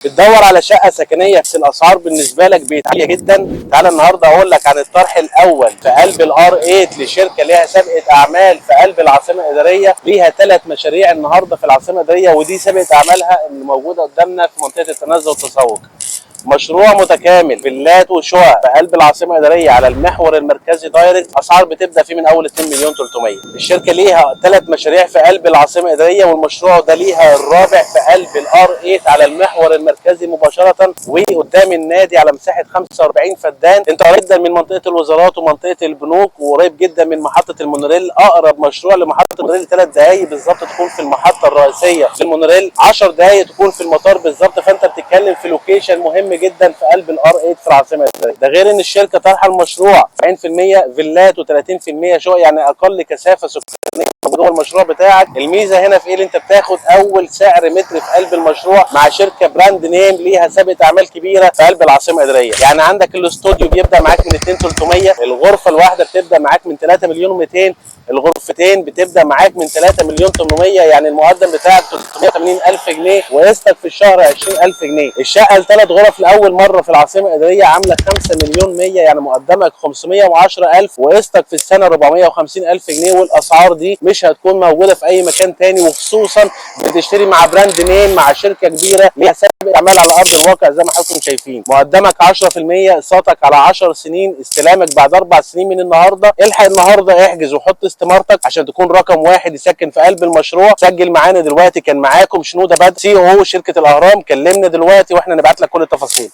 بتدور على شقه سكنيه بس الاسعار بالنسبه لك بقت عاليه جدا. تعالى النهارده اقول لك عن الطرح الاول في قلب الار 8 لشركه ليها سابقه اعمال في قلب العاصمه الاداريه، ليها 3 مشاريع النهارده في العاصمه الاداريه، ودي سابقه اعمالها اللي موجوده قدامنا في منطقه التنزه والتسوق. مشروع متكامل فيلات وشقق في قلب العاصمه الاداريه على المحور المركزي دايركت، اسعار بتبدا فيه من اول 2 مليون 300. الشركه ليها 3 مشاريع في قلب العاصمه الاداريه، والمشروع ده ليها الرابع في قلب الار 8 على المحور المركزي مباشره وقدام النادي على مساحه 45 فدان. انت قريب جدا من منطقه الوزارات ومنطقه البنوك، وقريب جدا من محطه المونوريل. اقرب مشروع لمحطه المونوريل 3 دقائق بالظبط تكون في المحطه الرئيسيه للمونوريل، 10 دقائق تكون في المطار بالظبط. فانت بتتكلم في لوكيشن مهم جدا في قلب الار 8 في العاصمه الاداريه. ده غير ان الشركه طرح المشروع 70% فيلات و30% شقق، يعني اقل كثافه سكانيه جوه المشروع بتاعك. الميزه هنا في ايه؟ اللي انت بتاخد اول سعر متر في قلب المشروع مع شركه براند نيم ليها سابقه اعمال كبيره في قلب العاصمه الاداريه. يعني عندك الاستوديو بيبدا معاك من 2,300، الغرفه الواحده بتبدا معاك من 3 مليون و200، الغرفتين بتبدا معاك من 3 مليون 800، يعني المقدم بتاعك 380,000 جنيه وقسطك في الشهر 20,000 جنيه. الشقه ال3 غرف لاول مره في العاصمه الاداريه عامله 5 مليون 100، يعني مقدمك 510,000 وقسطك في السنه 450,000 جنيه. والاسعار دي مش هتكون موجوده في اي مكان تاني، وخصوصا بتشتري مع براند نيم مع شركه كبيره ليها سابقه اعمال على ارض الواقع زي ما حضراتكم شايفين. مقدمك 10%، اقساطك على 10 سنين، استلامك بعد 4 سنين من النهارده. الحق النهارده احجز وحط استمارتك عشان تكون رقم واحد يسكن في قلب المشروع. سجل معانا دلوقتي. كان معاكم شنوده بدر، CEO شركه الاهرام. كلمنا دلوقتي واحنا نبعت لك كل التفاصيل.